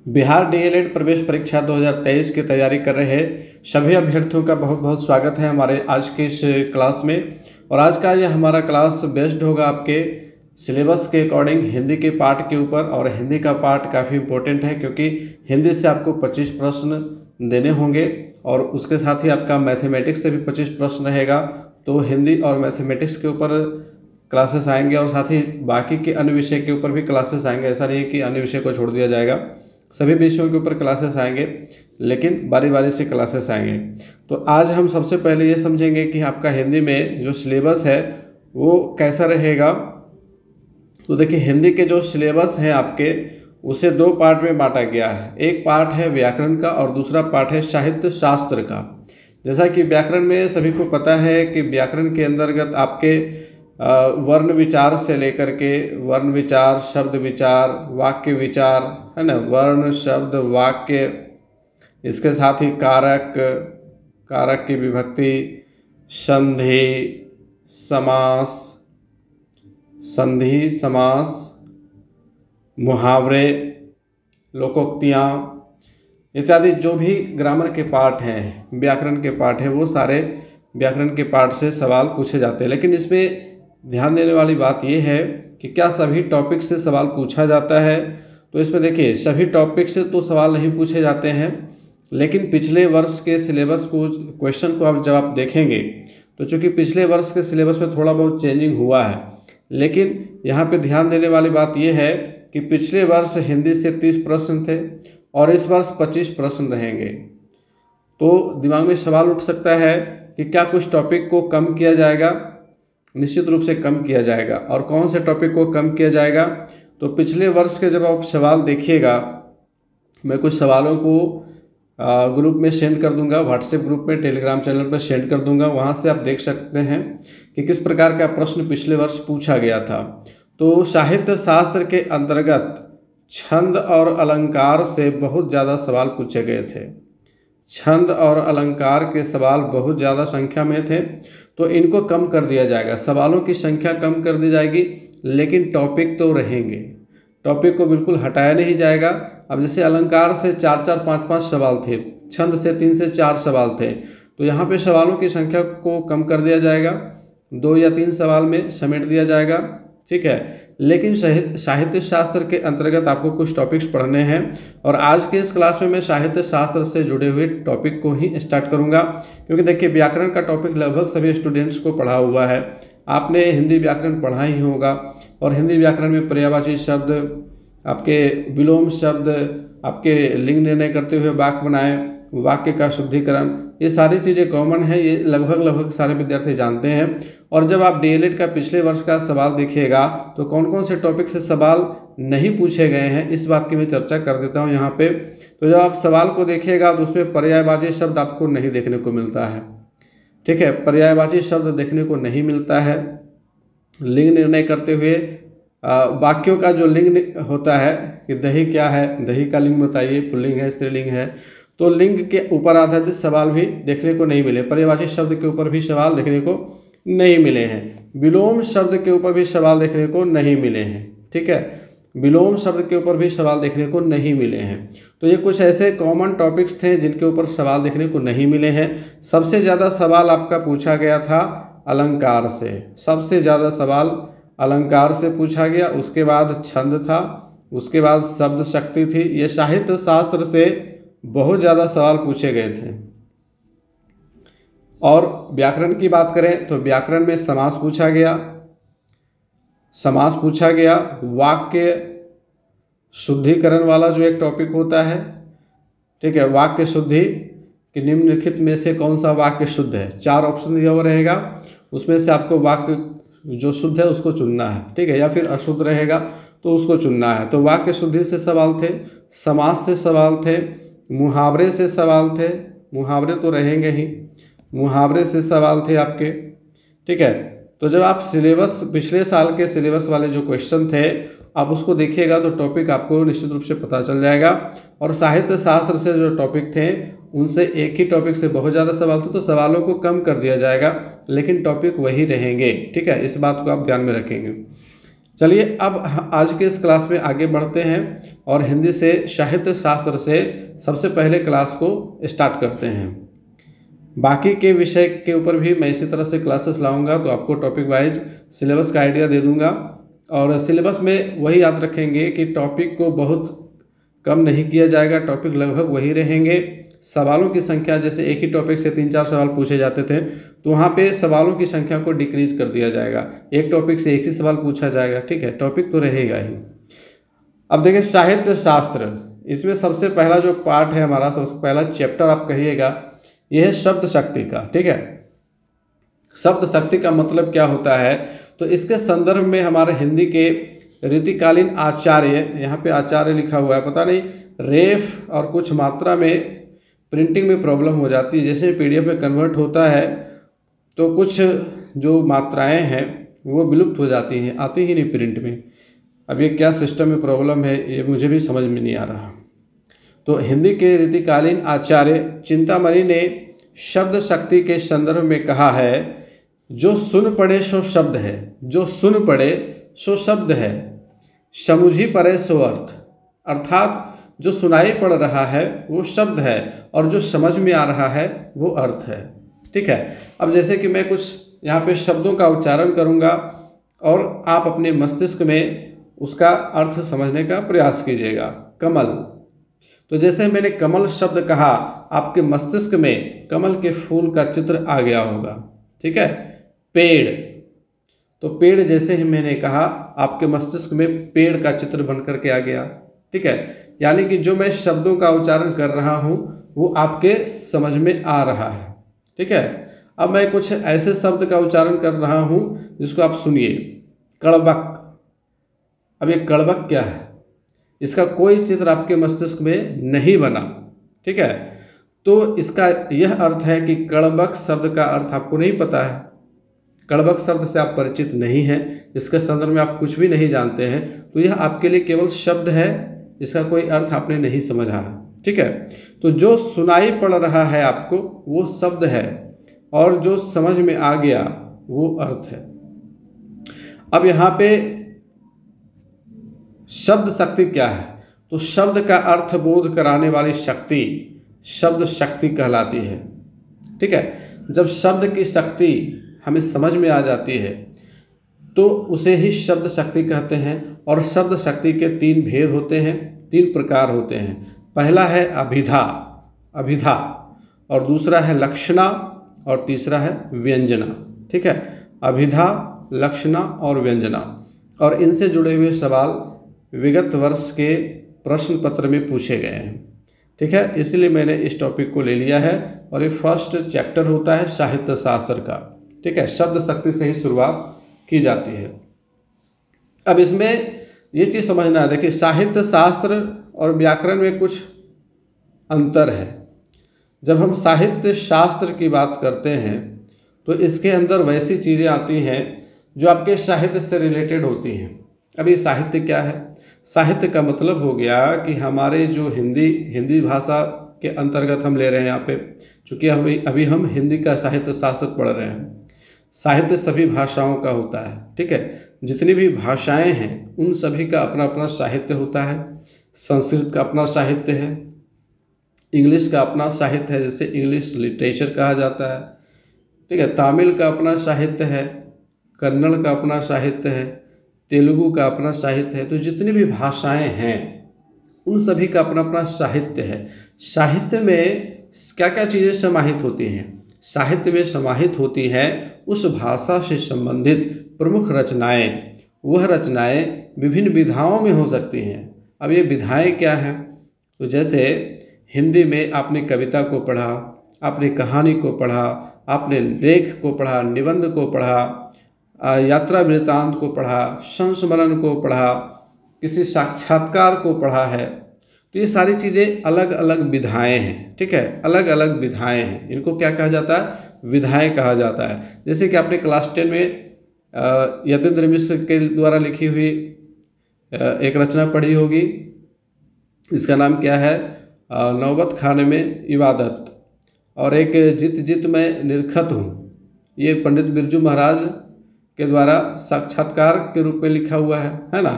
Bihar DElEd प्रवेश परीक्षा 2023 की तैयारी कर रहे सभी अभ्यर्थियों का बहुत बहुत स्वागत है हमारे आज के इस क्लास में। और आज का यह हमारा क्लास बेस्ड होगा आपके सिलेबस के अकॉर्डिंग हिंदी के पार्ट के ऊपर। और हिंदी का पार्ट काफ़ी इंपॉर्टेंट है क्योंकि हिंदी से आपको 25 प्रश्न देने होंगे और उसके साथ ही आपका मैथमेटिक्स से भी 25 प्रश्न रहेगा। तो हिंदी और मैथमेटिक्स के ऊपर क्लासेस आएंगे और साथ ही बाकी के अन्य विषय के ऊपर भी क्लासेस आएंगे। ऐसा नहीं है कि अन्य विषय को छोड़ दिया जाएगा, सभी विषयों के ऊपर क्लासेस आएंगे, लेकिन बारी बारी से क्लासेस आएंगे। तो आज हम सबसे पहले ये समझेंगे कि आपका हिंदी में जो सिलेबस है वो कैसा रहेगा। तो देखिए, हिंदी के जो सिलेबस हैं आपके उसे दो पार्ट में बांटा गया है। एक पार्ट है व्याकरण का और दूसरा पार्ट है साहित्य शास्त्र का। जैसा कि व्याकरण में सभी को पता है कि व्याकरण के अंतर्गत आपके वर्ण विचार से लेकर के वर्ण विचार, शब्द विचार, वाक्य विचार, है ना, वर्ण शब्द वाक्य, इसके साथ ही कारक, कारक की विभक्ति, संधि समास, संधि समास, मुहावरे, लोकोक्तियाँ इत्यादि जो भी ग्रामर के पार्ट हैं, व्याकरण के पार्ट हैं, वो सारे व्याकरण के पार्ट से सवाल पूछे जाते हैं। लेकिन इसमें ध्यान देने वाली बात यह है कि क्या सभी टॉपिक से सवाल पूछा जाता है। तो इसमें देखिए, सभी टॉपिक से तो सवाल नहीं पूछे जाते हैं, लेकिन पिछले वर्ष के सिलेबस को क्वेश्चन को आप जब आप देखेंगे तो चूँकि पिछले वर्ष के सिलेबस में थोड़ा बहुत चेंजिंग हुआ है, लेकिन यहाँ पे ध्यान देने वाली बात यह है कि पिछले वर्ष हिंदी से 30 प्रश्न थे और इस वर्ष 25 प्रश्न रहेंगे। तो दिमाग में सवाल उठ सकता है कि क्या कुछ टॉपिक को कम किया जाएगा। निश्चित रूप से कम किया जाएगा। और कौन से टॉपिक को कम किया जाएगा, तो पिछले वर्ष के जब आप सवाल देखिएगा, मैं कुछ सवालों को ग्रुप में सेंड कर दूंगा, व्हाट्सएप ग्रुप में, टेलीग्राम चैनल पर सेंड कर दूंगा, वहां से आप देख सकते हैं कि किस प्रकार का प्रश्न पिछले वर्ष पूछा गया था। तो साहित्य शास्त्र के अंतर्गत छंद और अलंकार से बहुत ज़्यादा सवाल पूछे गए थे। छंद और अलंकार के सवाल बहुत ज़्यादा संख्या में थे, तो इनको कम कर दिया जाएगा। सवालों की संख्या कम कर दी जाएगी, लेकिन टॉपिक तो रहेंगे, टॉपिक को बिल्कुल हटाया नहीं जाएगा। अब जैसे अलंकार से 4-4, 5-5 सवाल थे, छंद से 3 से 4 सवाल थे, तो यहाँ पे सवालों की संख्या को कम कर दिया जाएगा, 2 या 3 सवाल में समेट दिया जाएगा, ठीक है। लेकिन साहित्य शास्त्र के अंतर्गत आपको कुछ टॉपिक्स पढ़ने हैं और आज के इस क्लास में मैं साहित्य शास्त्र से जुड़े हुए टॉपिक को ही स्टार्ट करूंगा। क्योंकि देखिए, व्याकरण का टॉपिक लगभग सभी स्टूडेंट्स को पढ़ा हुआ है। आपने हिंदी व्याकरण पढ़ा ही होगा और हिंदी व्याकरण में पर्यायवाची शब्द, आपके विलोम शब्द, आपके लिंग निर्णय करते हुए वाक्य बनाए, वाक्य का शुद्धिकरण, ये सारी चीज़ें कॉमन है, ये लगभग सारे विद्यार्थी जानते हैं। और जब आप डीएलएड का पिछले वर्ष का सवाल देखिएगा तो कौन कौन से टॉपिक से सवाल नहीं पूछे गए हैं, इस बात की मैं चर्चा कर देता हूं यहाँ पे। तो जब आप सवाल को देखिएगा तो उसमें पर्यायवाची शब्द आपको नहीं देखने को मिलता है, ठीक है, पर्यायवाची शब्द देखने को नहीं मिलता है। लिंग निर्णय करते हुए वाक्यों का जो लिंग होता है कि दही क्या है, दही का लिंग बताइए, पुल्लिंग है, स्त्रीलिंग है, तो लिंग के ऊपर आधारित सवाल भी देखने को नहीं मिले। पर्यायवाची शब्द के ऊपर भी सवाल देखने को नहीं मिले हैं। विलोम शब्द के ऊपर भी सवाल देखने को नहीं मिले हैं, ठीक है, विलोम शब्द के ऊपर भी सवाल देखने को नहीं मिले हैं। तो ये कुछ ऐसे कॉमन टॉपिक्स थे जिनके ऊपर सवाल देखने को नहीं मिले हैं। सबसे ज़्यादा सवाल आपका पूछा गया था अलंकार से, सबसे ज़्यादा सवाल अलंकार से पूछा गया। उसके बाद छंद था, उसके बाद शब्द शक्ति थी। ये साहित्य शास्त्र से बहुत ज़्यादा सवाल पूछे गए थे। और व्याकरण की बात करें तो व्याकरण में समास पूछा गया, समास पूछा गया, वाक्य शुद्धिकरण वाला जो एक टॉपिक होता है, ठीक है, वाक्य शुद्धि कि निम्नलिखित में से कौन सा वाक्य शुद्ध है। 4 ऑप्शन दिया हुआ रहेगा, उसमें से आपको वाक्य जो शुद्ध है उसको चुनना है, ठीक है, या फिर अशुद्ध रहेगा तो उसको चुनना है। तो वाक्य शुद्धि से सवाल थे, समास से सवाल थे, मुहावरे से सवाल थे, मुहावरे तो रहेंगे ही, मुहावरे से सवाल थे आपके, ठीक है। तो जब आप सिलेबस, पिछले साल के सिलेबस वाले जो क्वेश्चन थे, आप उसको देखिएगा तो टॉपिक आपको निश्चित रूप से पता चल जाएगा। और साहित्य शास्त्र से जो टॉपिक थे उनसे एक ही टॉपिक से बहुत ज़्यादा सवाल थे, तो सवालों को कम कर दिया जाएगा, लेकिन टॉपिक वही रहेंगे, ठीक है, इस बात को आप ध्यान में रखेंगे। चलिए अब आज के इस क्लास में आगे बढ़ते हैं और हिंदी से साहित्य शास्त्र से सबसे पहले क्लास को स्टार्ट करते हैं। बाकी के विषय के ऊपर भी मैं इसी तरह से क्लासेस लाऊंगा, तो आपको टॉपिक वाइज सिलेबस का आइडिया दे दूंगा। और सिलेबस में वही याद रखेंगे कि टॉपिक को बहुत कम नहीं किया जाएगा, टॉपिक लगभग वही रहेंगे। सवालों की संख्या, जैसे एक ही टॉपिक से 3-4 सवाल पूछे जाते थे, तो वहाँ पे सवालों की संख्या को डिक्रीज कर दिया जाएगा। एक टॉपिक से एक ही सवाल पूछा जाएगा, ठीक है, टॉपिक तो रहेगा ही। अब देखिए साहित्य शास्त्र, इसमें सबसे पहला जो पार्ट है हमारा, सबसे पहला चैप्टर आप कहिएगा, यह है शब्द शक्ति का। ठीक है, शब्द शक्ति का मतलब क्या होता है, तो इसके संदर्भ में हमारे हिंदी के रीतिकालीन आचार्य, यहाँ पे आचार्य लिखा हुआ है, पता नहीं रेफ और कुछ मात्रा में प्रिंटिंग में प्रॉब्लम हो जाती है। जैसे पीडीएफ में कन्वर्ट होता है तो कुछ जो मात्राएं हैं वो विलुप्त हो जाती हैं, आती ही नहीं प्रिंट में। अब ये क्या सिस्टम में प्रॉब्लम है, ये मुझे भी समझ में नहीं आ रहा। तो हिंदी के रीतिकालीन आचार्य चिंतामणि ने शब्द शक्ति के संदर्भ में कहा है, जो सुन पड़े सो शब्द है, जो सुन पड़े सो शब्द है, समुझी पड़े सो अर्थ। अर्थात जो सुनाई पड़ रहा है वो शब्द है और जो समझ में आ रहा है वो अर्थ है। ठीक है, अब जैसे कि मैं कुछ यहाँ पे शब्दों का उच्चारण करूँगा और आप अपने मस्तिष्क में उसका अर्थ समझने का प्रयास कीजिएगा। कमल, तो जैसे मैंने कमल शब्द कहा, आपके मस्तिष्क में कमल के फूल का चित्र आ गया होगा। ठीक है, पेड़, तो पेड़ जैसे ही मैंने कहा, आपके मस्तिष्क में पेड़ का चित्र बन करके आ गया। ठीक है, यानी कि जो मैं शब्दों का उच्चारण कर रहा हूँ वो आपके समझ में आ रहा है। ठीक है, अब मैं कुछ ऐसे शब्द का उच्चारण कर रहा हूँ जिसको आप सुनिए। कड़बक, अब ये कड़बक क्या है, इसका कोई चित्र आपके मस्तिष्क में नहीं बना। ठीक है, तो इसका यह अर्थ है कि कड़बक शब्द का अर्थ आपको नहीं पता है, कड़बक शब्द से आप परिचित नहीं हैं, इसके संदर्भ में आप कुछ भी नहीं जानते हैं, तो यह आपके लिए केवल शब्द है, इसका कोई अर्थ आपने नहीं समझा। ठीक है, तो जो सुनाई पड़ रहा है आपको वो शब्द है और जो समझ में आ गया वो अर्थ है। अब यहाँ पे शब्द शक्ति क्या है, तो शब्द का अर्थ बोध कराने वाली शक्ति शब्द शक्ति कहलाती है। ठीक है, जब शब्द की शक्ति हमें समझ में आ जाती है तो उसे ही शब्द शक्ति कहते हैं। और शब्द शक्ति के 3 भेद होते हैं, 3 प्रकार होते हैं। पहला है अभिधा, अभिधा, और दूसरा है लक्षणा, और तीसरा है व्यंजना। ठीक है, अभिधा, लक्षणा और व्यंजना, और इनसे जुड़े हुए सवाल विगत वर्ष के प्रश्न पत्र में पूछे गए हैं। ठीक है, इसलिए मैंने इस टॉपिक को ले लिया है और ये फर्स्ट चैप्टर होता है साहित्य शास्त्र का। ठीक है, शब्द शक्ति से ही शुरुआत की जाती है। अब इसमें ये चीज़ समझना है, देखिए साहित्य शास्त्र और व्याकरण में कुछ अंतर है। जब हम साहित्य शास्त्र की बात करते हैं तो इसके अंदर वैसी चीज़ें आती हैं जो आपके साहित्य से रिलेटेड होती हैं। अब ये साहित्य क्या है, साहित्य का मतलब हो गया कि हमारे जो हिंदी भाषा के अंतर्गत हम ले रहे हैं यहाँ पे, चूँकि अभी हम हिंदी का साहित्य शास्त्र पढ़ रहे हैं। साहित्य सभी भाषाओं का होता है। ठीक है, जितनी भी भाषाएं हैं उन सभी का अपना अपना साहित्य होता है। संस्कृत का अपना साहित्य है, इंग्लिश का अपना साहित्य है, जैसे इंग्लिश लिटरेचर कहा जाता है। ठीक है, तमिल का अपना साहित्य है, कन्नड़ का अपना साहित्य है, तेलुगु का अपना साहित्य है। तो जितनी भी भाषाएं हैं उन सभी का अपना अपना साहित्य है। साहित्य में क्या क्या चीज़ें समाहित होती हैं, साहित्य में समाहित होती है उस भाषा से संबंधित प्रमुख रचनाएं। वह रचनाएं विभिन्न विधाओं में हो सकती हैं। अब ये विधाएं क्या हैं, तो जैसे हिंदी में आपने कविता को पढ़ा, आपने कहानी को पढ़ा, आपने लेख को पढ़ा, निबंध को पढ़ा, यात्रा वृत्तांत को पढ़ा, संस्मरण को पढ़ा, किसी साक्षात्कार को पढ़ा है। तो ये सारी चीज़ें अलग अलग विधाएं हैं। ठीक है, अलग अलग विधाएं हैं, इनको क्या कहा जाता है, विधाएं कहा जाता है। जैसे कि आपने क्लास 10 में यतीन्द्र मिश्र के द्वारा लिखी हुई एक रचना पढ़ी होगी, इसका नाम क्या है, नौबत खाने में इबादत, और एक जित जित मैं निरखत हूँ, ये पंडित बिरजू महाराज के द्वारा साक्षात्कार के रूप में लिखा हुआ है ना।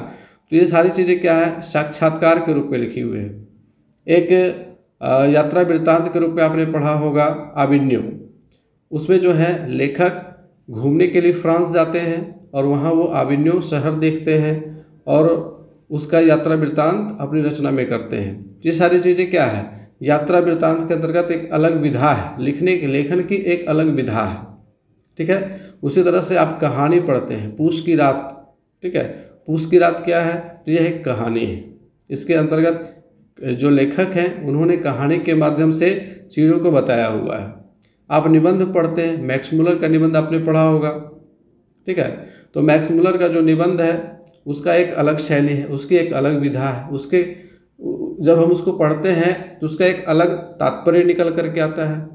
तो ये सारी चीज़ें क्या है, साक्षात्कार के रूप में लिखी हुई है। एक यात्रा वृत्तांत के रूप में आपने पढ़ा होगा आविन्यो, उसमें जो है लेखक घूमने के लिए फ्रांस जाते हैं और वहाँ वो आविन्यो शहर देखते हैं और उसका यात्रा वृत्तांत अपनी रचना में करते हैं। ये सारी चीज़ें क्या है, यात्रा वृत्तांत के अंतर्गत एक अलग विधा है, लेखन की एक अलग विधा है, ठीक है। उसी तरह से आप कहानी पढ़ते हैं, पूस की रात, ठीक है। पूस की रात क्या है, तो यह एक कहानी है। इसके अंतर्गत जो लेखक हैं उन्होंने कहानी के माध्यम से चीज़ों को बताया हुआ है। आप निबंध पढ़ते हैं, मैक्स मुलर का निबंध आपने पढ़ा होगा, ठीक है। तो मैक्स मुलर का जो निबंध है उसका एक अलग शैली है, उसकी एक अलग विधा है, उसके जब हम उसको पढ़ते हैं तो उसका एक अलग तात्पर्य निकल करके आता है।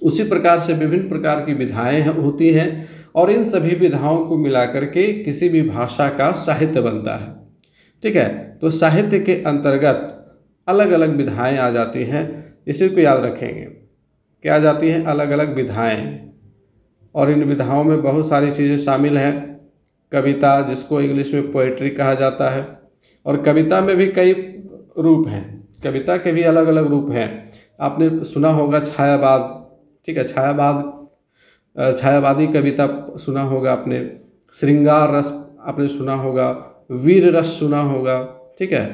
उसी प्रकार से विभिन्न प्रकार की विधाएं होती हैं और इन सभी विधाओं को मिला करके किसी भी भाषा का साहित्य बनता है, ठीक है। तो साहित्य के अंतर्गत अलग अलग विधाएं आ जाती हैं, इसी को याद रखेंगे। क्या आ जाती हैं, अलग अलग विधाएं, और इन विधाओं में बहुत सारी चीज़ें शामिल हैं। कविता, जिसको इंग्लिश में पोएट्री कहा जाता है, और कविता में भी कई रूप हैं, कविता के भी अलग अलग रूप हैं। आपने सुना होगा छायावाद, ठीक है, छायावादी कविता सुना होगा आपने, श्रृंगार रस आपने सुना होगा, वीर रस सुना होगा, ठीक है।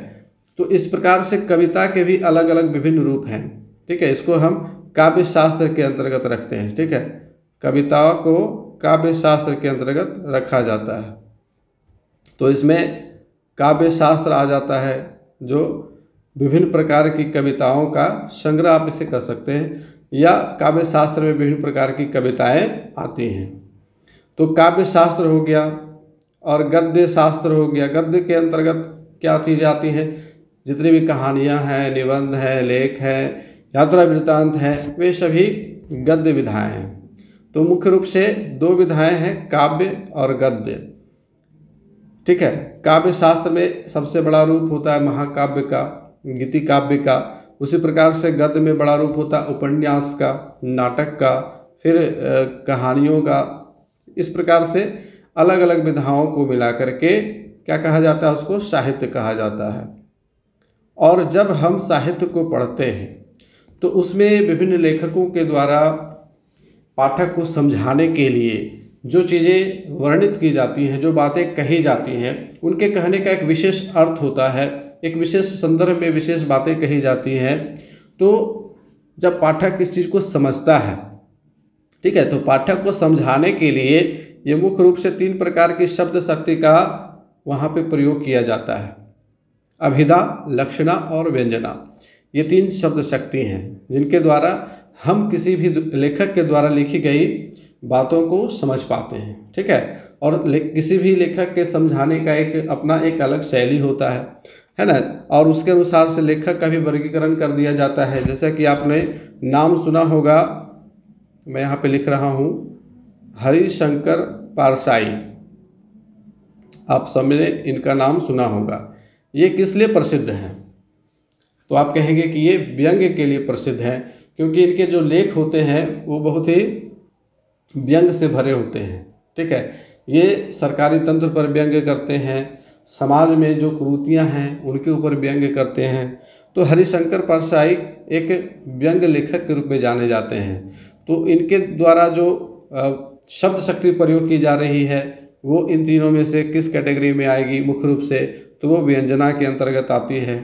तो इस प्रकार से कविता के भी अलग अलग विभिन्न रूप हैं, ठीक है। इसको हम काव्य शास्त्र के अंतर्गत रखते हैं, ठीक है। कविताओं को काव्य शास्त्र के अंतर्गत रखा जाता है। तो इसमें काव्य शास्त्र आ जाता है, जो विभिन्न प्रकार की कविताओं का संग्रह आप इसे कर सकते हैं, या काव्य शास्त्र में विभिन्न प्रकार की कविताएं आती हैं। तो काव्य शास्त्र हो गया और गद्य शास्त्र हो गया। गद्य के अंतर्गत क्या चीज़ें आती हैं, जितनी भी कहानियां हैं, निबंध हैं, लेख हैं, यात्रा वृत्तांत हैं, वे सभी गद्य विधाएं हैं। तो मुख्य रूप से दो विधाएं हैं, काव्य और गद्य, ठीक है। काव्य शास्त्र में सबसे बड़ा रूप होता है महाकाव्य का, गीति काव्य का। उसी प्रकार से गद्य में बड़ा रूप होता है उपन्यास का, नाटक का, फिर कहानियों का। इस प्रकार से अलग अलग विधाओं को मिला करके क्या कहा जाता है, उसको साहित्य कहा जाता है। और जब हम साहित्य को पढ़ते हैं तो उसमें विभिन्न लेखकों के द्वारा पाठक को समझाने के लिए जो चीज़ें वर्णित की जाती हैं, जो बातें कही जाती हैं, उनके कहने का एक विशेष अर्थ होता है, एक विशेष संदर्भ में विशेष बातें कही जाती हैं। तो जब पाठक इस चीज़ को समझता है, ठीक है, तो पाठक को समझाने के लिए ये मुख्य रूप से 3 प्रकार की शब्द शक्ति का वहाँ पे प्रयोग किया जाता है। अभिधा, लक्षणा और व्यंजना, ये 3 शब्द शक्ति हैं जिनके द्वारा हम किसी भी लेखक के द्वारा लिखी गई बातों को समझ पाते हैं, ठीक है। और किसी भी लेखक के समझाने का एक अपना एक अलग शैली होता है ना। और उसके अनुसार से लेखक का भी वर्गीकरण कर दिया जाता है। जैसा कि आपने नाम सुना होगा, मैं यहाँ पे लिख रहा हूँ, हरिशंकर पारसाई, आप सबने इनका नाम सुना होगा। ये किस लिए प्रसिद्ध हैं, तो आप कहेंगे कि ये व्यंग्य के लिए प्रसिद्ध हैं, क्योंकि इनके जो लेख होते हैं वो बहुत ही व्यंग्य से भरे होते हैं, ठीक है। ये सरकारी तंत्र पर व्यंग्य करते हैं, समाज में जो कुरीतियाँ हैं उनके ऊपर व्यंग्य करते हैं। तो हरिशंकर परसाई एक व्यंग्य लेखक के रूप में जाने जाते हैं। तो इनके द्वारा जो शब्द शक्ति प्रयोग की जा रही है वो इन तीनों में से किस कैटेगरी में आएगी मुख्य रूप से, तो वो व्यंजना के अंतर्गत आती है।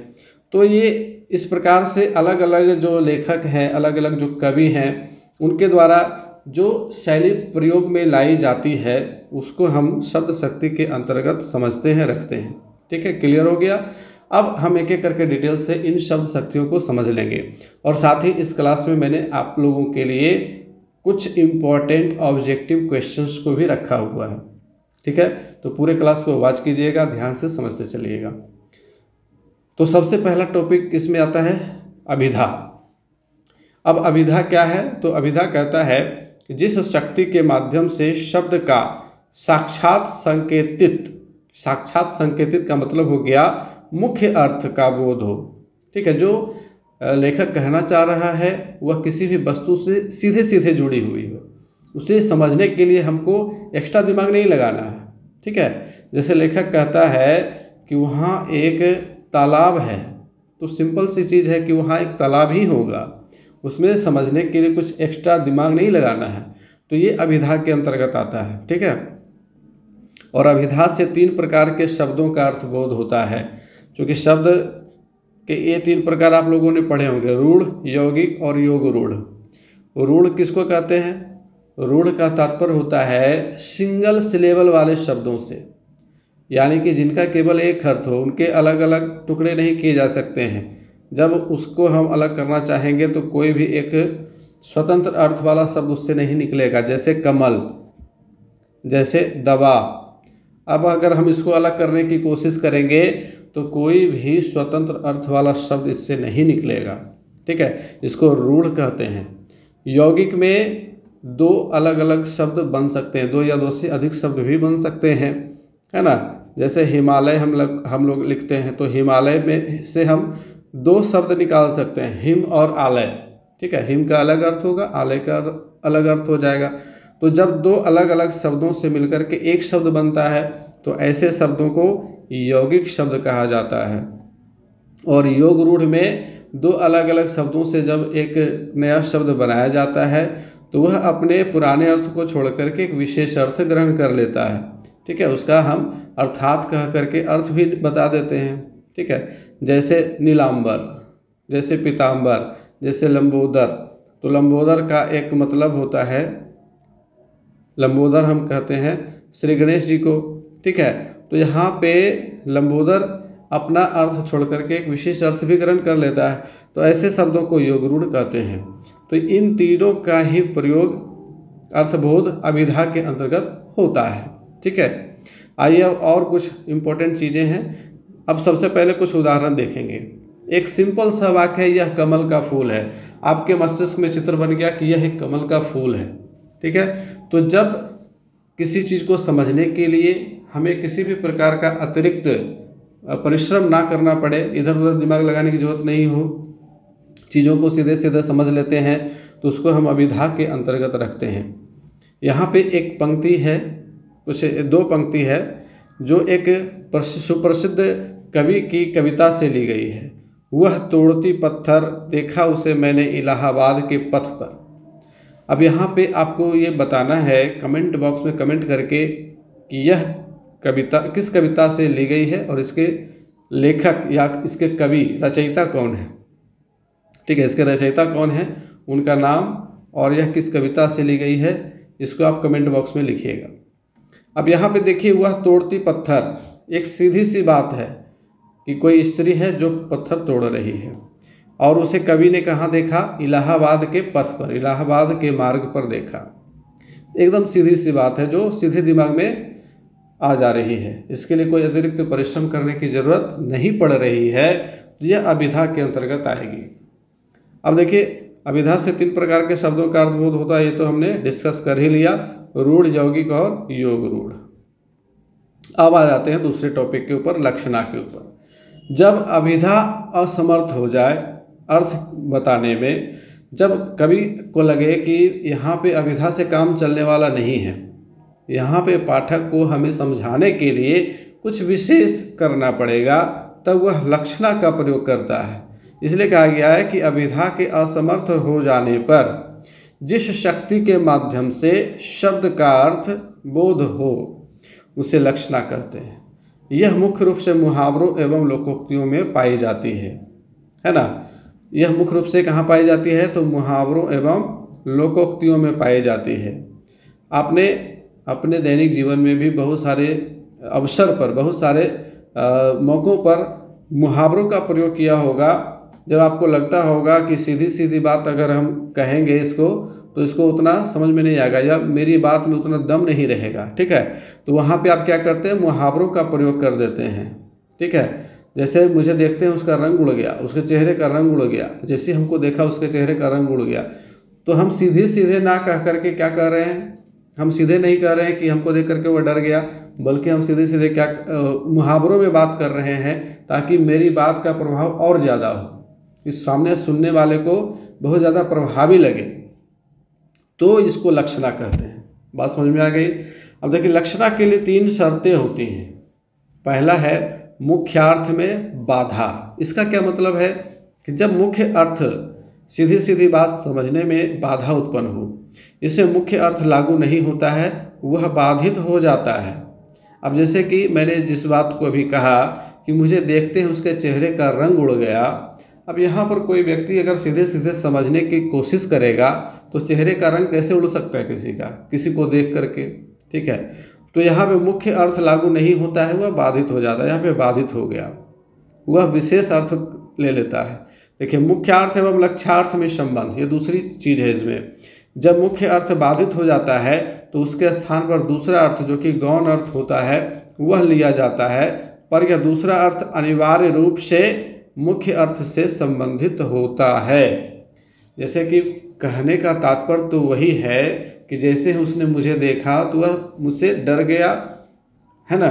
तो ये इस प्रकार से अलग अलग जो लेखक हैं, अलग अलग जो कवि हैं, उनके द्वारा जो शैली प्रयोग में लाई जाती है उसको हम शब्द शक्ति के अंतर्गत समझते हैं, रखते हैं, ठीक है। क्लियर हो गया। अब हम एक एक करके डिटेल से इन शब्द शक्तियों को समझ लेंगे, और साथ ही इस क्लास में मैंने आप लोगों के लिए कुछ इम्पॉर्टेंट ऑब्जेक्टिव क्वेश्चंस को भी रखा हुआ है, ठीक है। तो पूरे क्लास को वॉच कीजिएगा, ध्यान से समझते चलिएगा। तो सबसे पहला टॉपिक इसमें आता है अभिधा। अब अभिधा क्या है, तो अभिधा कहता है कि जिस शक्ति के माध्यम से शब्द का साक्षात संकेतित का मतलब हो गया मुख्य अर्थ का बोध हो, ठीक है। जो लेखक कहना चाह रहा है वह किसी भी वस्तु से सीधे सीधे जुड़ी हुई हो, उसे समझने के लिए हमको एक्स्ट्रा दिमाग नहीं लगाना है। ठीक है, जैसे लेखक कहता है कि वहाँ एक तालाब है, तो सिंपल सी चीज़ है कि वहाँ एक तालाब ही होगा, उसमें समझने के लिए कुछ एक्स्ट्रा दिमाग नहीं लगाना है। तो ये अभिधा के अंतर्गत आता है। ठीक है, और अभिधा से 3 प्रकार के शब्दों का अर्थबोध होता है, क्योंकि शब्द के ये 3 प्रकार आप लोगों ने पढ़े होंगे, रूढ़, यौगिक और योग रूढ़। रूढ़ किसको कहते हैं? रूढ़ का तात्पर्य होता है सिंगल सिलेबल वाले शब्दों से, यानी कि जिनका केवल एक अर्थ हो, उनके अलग अलग टुकड़े नहीं किए जा सकते हैं। जब उसको हम अलग करना चाहेंगे तो कोई भी एक स्वतंत्र अर्थ वाला शब्द उससे नहीं निकलेगा, जैसे कमल, जैसे दवा। अब अगर हम इसको अलग करने की कोशिश करेंगे तो कोई भी स्वतंत्र अर्थ वाला शब्द इससे नहीं निकलेगा। ठीक है, इसको रूढ़ कहते हैं। यौगिक में 2 अलग अलग शब्द बन सकते हैं, 2 या 2 से अधिक शब्द भी बन सकते हैं, है ना। जैसे हिमालय हम लोग लिखते हैं, तो हिमालय में से हम 2 शब्द निकाल सकते हैं, हिम और आलय। ठीक है, हिम का अलग अर्थ होगा, आलय का अलग अर्थ हो जाएगा। तो जब 2 अलग अलग शब्दों से मिलकर के एक शब्द बनता है तो ऐसे शब्दों को यौगिक शब्द कहा जाता है। और योग रूढ़ में 2 अलग अलग शब्दों से जब एक नया शब्द बनाया जाता है तो वह अपने पुराने अर्थ को छोड़ करके एक विशेष अर्थ ग्रहण कर लेता है। ठीक है, उसका हम अर्थात कह करके अर्थ भी बता देते हैं। ठीक है, जैसे नीलांबर, जैसे पीतांबर, जैसे लंबोदर। तो लंबोदर का एक मतलब होता है, लंबोदर हम कहते हैं श्री गणेश जी को। ठीक है, तो यहाँ पे लंबोदर अपना अर्थ छोड़ करके एक विशेष अर्थ भी ग्रहण कर लेता है। तो ऐसे शब्दों को योग रूढ़ कहते हैं। तो इन तीनों का ही प्रयोग अर्थबोध अभिधा के अंतर्गत होता है। ठीक है, आइए अब और कुछ इम्पोर्टेंट चीज़ें हैं। अब सबसे पहले कुछ उदाहरण देखेंगे। एक सिंपल सा वाक्य है, यह कमल का फूल है। आपके मस्तिष्क में चित्र बन गया कि यह एक कमल का फूल है। ठीक है, तो जब किसी चीज़ को समझने के लिए हमें किसी भी प्रकार का अतिरिक्त परिश्रम ना करना पड़े, इधर उधर दिमाग लगाने की जरूरत नहीं हो, चीज़ों को सीधे सीधे समझ लेते हैं, तो उसको हम अभिधा के अंतर्गत रखते हैं। यहाँ पे एक पंक्ति है, कुछ 2 पंक्ति है जो एक सुप्रसिद्ध कवि की कविता से ली गई है। वह तोड़ती पत्थर देखा उसे मैंने इलाहाबाद के पथ पर। अब यहाँ पे आपको ये बताना है कमेंट बॉक्स में कमेंट करके कि यह कविता किस कविता से ली गई है और इसके लेखक या इसके कवि रचयिता कौन है। ठीक है, इसके रचयिता कौन है, उनका नाम और यह किस कविता से ली गई है, इसको आप कमेंट बॉक्स में लिखिएगा। अब यहाँ पे देखिए, वह तोड़ती पत्थर, एक सीधी सी बात है कि कोई स्त्री है जो पत्थर तोड़ रही है, और उसे कवि ने कहाँ देखा? इलाहाबाद के पथ पर, इलाहाबाद के मार्ग पर देखा। एकदम सीधी सी बात है जो सीधे दिमाग में आ जा रही है, इसके लिए कोई अतिरिक्त परिश्रम करने की जरूरत नहीं पड़ रही है, तो यह अभिधा के अंतर्गत आएगी। अब देखिए, अभिधा से 3 प्रकार के शब्दों का अर्थबोध होता है, ये तो हमने डिस्कस कर ही लिया, रूढ़, यौगिक और योग रूढ़। अब आ जाते हैं दूसरे टॉपिक के ऊपर, लक्षणा के ऊपर। जब अभिधा असमर्थ हो जाए अर्थ बताने में, जब कवि को लगे कि यहाँ पे अभिधा से काम चलने वाला नहीं है, यहाँ पे पाठक को हमें समझाने के लिए कुछ विशेष करना पड़ेगा, तब वह लक्षणा का प्रयोग करता है। इसलिए कहा गया है कि अभिधा के असमर्थ हो जाने पर जिस शक्ति के माध्यम से शब्द का अर्थ बोध हो उसे लक्षणा कहते हैं। यह मुख्य रूप से मुहावरों एवं लोकोक्तियों में पाई जाती है ना। यह मुख्य रूप से कहाँ पाई जाती है? तो मुहावरों एवं लोकोक्तियों में पाई जाती है। आपने अपने दैनिक जीवन में भी बहुत सारे अवसर पर, बहुत सारे मौक़ों पर मुहावरों का प्रयोग किया होगा। जब आपको लगता होगा कि सीधी सीधी बात अगर हम कहेंगे इसको तो इसको उतना समझ में नहीं आएगा या मेरी बात में उतना दम नहीं रहेगा। ठीक है, तो वहाँ पे आप क्या करते हैं? मुहावरों का प्रयोग कर देते हैं। ठीक है, जैसे मुझे देखते हैं उसका रंग उड़ गया, उसके चेहरे का रंग उड़ गया, जैसे हमको देखा उसके चेहरे का रंग उड़ गया, तो हम सीधे सीधे ना कह करके क्या कर रहे हैं? हम सीधे नहीं कह रहे हैं कि हमको देख करके वो डर गया, बल्कि हम सीधे सीधे क्या मुहावरों में बात कर रहे हैं ताकि मेरी बात का प्रभाव और ज़्यादा हो, इस सामने सुनने वाले को बहुत ज़्यादा प्रभावी लगे। तो इसको लक्षणा कहते हैं। बात समझ में आ गई। अब देखिए लक्षणा के लिए 3 शर्तें होती हैं। पहला है मुख्यार्थ में बाधा। इसका क्या मतलब है कि जब मुख्य अर्थ सीधी सीधी बात समझने में बाधा उत्पन्न हो, इससे मुख्य अर्थ लागू नहीं होता है, वह बाधित हो जाता है। अब जैसे कि मैंने जिस बात को अभी कहा कि मुझे देखते ही उसके चेहरे का रंग उड़ गया। अब यहाँ पर कोई व्यक्ति अगर सीधे सीधे समझने की कोशिश करेगा तो चेहरे का रंग कैसे उड़ सकता है किसी का, किसी को देख करके, ठीक है। तो यहाँ पे मुख्य अर्थ लागू नहीं होता है, वह बाधित हो जाता है। यहाँ पे बाधित हो गया, वह विशेष अर्थ ले लेता है। देखिए मुख्यार्थ एवं लक्ष्यार्थ में संबंध, ये दूसरी चीज़ है इसमें। जब मुख्य अर्थ बाधित हो जाता है तो उसके स्थान पर दूसरा अर्थ जो कि गौण अर्थ होता है वह लिया जाता है, पर यह दूसरा अर्थ अनिवार्य रूप से मुख्य अर्थ से संबंधित होता है। जैसे कि कहने का तात्पर्य तो वही है कि जैसे ही उसने मुझे देखा तो वह मुझसे डर गया, है ना।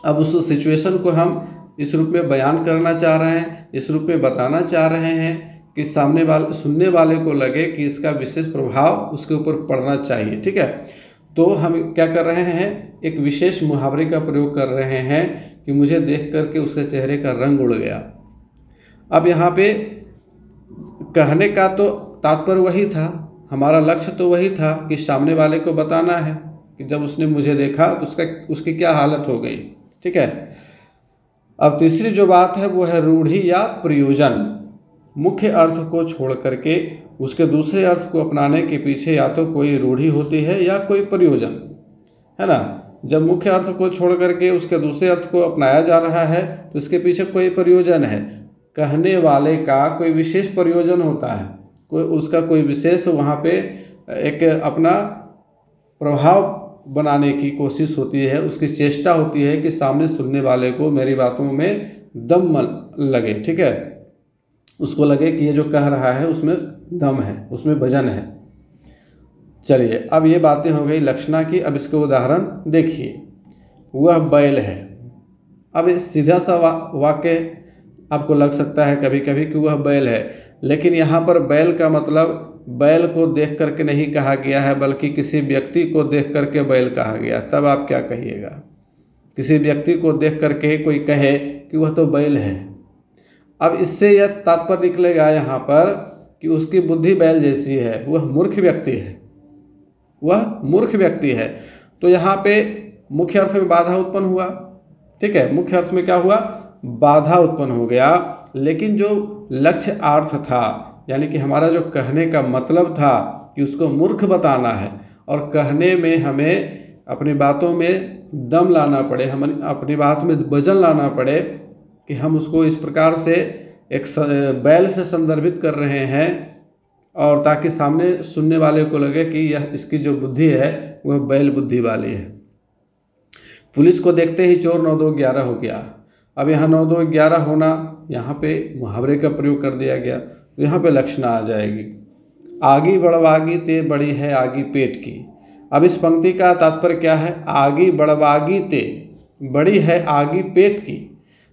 अब उस सिचुएशन को हम इस रूप में बयान करना चाह रहे हैं, इस रूप में बताना चाह रहे हैं कि सामने वाले सुनने वाले को लगे कि इसका विशेष प्रभाव उसके ऊपर पड़ना चाहिए, ठीक है। तो हम क्या कर रहे हैं, एक विशेष मुहावरे का प्रयोग कर रहे हैं कि मुझे देख करके उसके चेहरे का रंग उड़ गया। अब यहाँ पे कहने का तो तात्पर्य वही था, हमारा लक्ष्य तो वही था कि सामने वाले को बताना है कि जब उसने मुझे देखा तो उसकी क्या हालत हो गई, ठीक है। अब तीसरी जो बात है वो है रूढ़ि या प्रयोजन। मुख्य अर्थ को छोड़ करके उसके दूसरे अर्थ को अपनाने के पीछे या तो कोई रूढ़ि होती है या कोई प्रयोजन, है ना। जब मुख्य अर्थ को छोड़ करके उसके दूसरे अर्थ को अपनाया जा रहा है तो इसके पीछे कोई प्रयोजन है। कहने वाले का कोई विशेष प्रयोजन होता है, कोई उसका कोई विशेष वहाँ पे एक अपना प्रभाव बनाने की कोशिश होती है, उसकी चेष्टा होती है कि सामने सुनने वाले को मेरी बातों में दम लगे, ठीक है। उसको लगे कि ये जो कह रहा है उसमें दम है, उसमें वजन है। चलिए अब ये बातें हो गई लक्षणा की। अब इसके उदाहरण देखिए। वह बैल है। अब इस सीधा सा वाक्य आपको लग सकता है कभी कभी कि वह बैल है, लेकिन यहाँ पर बैल का मतलब बैल को देख करके नहीं कहा गया है, बल्कि किसी व्यक्ति को देख करके बैल कहा गया। तब आप क्या कहिएगा, किसी व्यक्ति को देख करके कोई कहे कि वह तो बैल है। अब इससे यह तात्पर्य निकलेगा यहाँ पर कि उसकी बुद्धि बैल जैसी है, वह मूर्ख व्यक्ति है, वह मूर्ख व्यक्ति है। तो यहाँ पे मुख्य अर्थ में बाधा उत्पन्न हुआ, ठीक है। मुख्य अर्थ में क्या हुआ, बाधा उत्पन्न हो गया। लेकिन जो लक्ष्य अर्थ था, यानी कि हमारा जो कहने का मतलब था कि उसको मूर्ख बताना है और कहने में हमें अपनी बातों में दम लाना पड़े, हम अपनी बात में वजन लाना पड़े कि हम उसको इस प्रकार से एक बैल से संदर्भित कर रहे हैं, और ताकि सामने सुनने वाले को लगे कि यह इसकी जो बुद्धि है वह बैल बुद्धि वाली है। पुलिस को देखते ही चोर 9 2 11 हो गया। अब यहाँ 9 2 11 होना, यहाँ पे मुहावरे का प्रयोग कर दिया गया, तो यहाँ पे लक्षणा आ जाएगी। आगी बड़वागी ते बड़ी है आगी पेट की। अब इस पंक्ति का तात्पर्य क्या है, आगी बड़वागी ते बड़ी है आगी पेट की।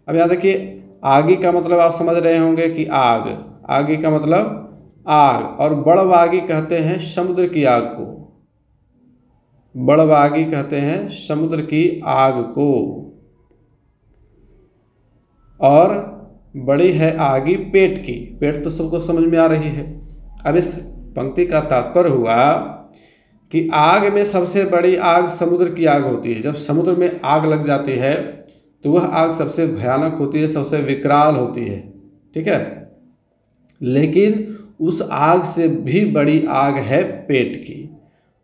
अब यहाँ देखिए आगी का मतलब आप समझ रहे होंगे कि आग, आगी का मतलब आग, और बड़वागी कहते हैं समुद्र की आग को, बड़वागी कहते हैं समुद्र की आग को, और बड़ी है आगी पेट की। पेट तो सबको समझ में आ रही है। अब इस पंक्ति का तात्पर्य हुआ कि आग में सबसे बड़ी आग समुद्र की आग होती है। जब समुद्र में आग लग जाती है तो वह आग सबसे भयानक होती है, सबसे विकराल होती है, ठीक है। लेकिन उस आग से भी बड़ी आग है पेट की,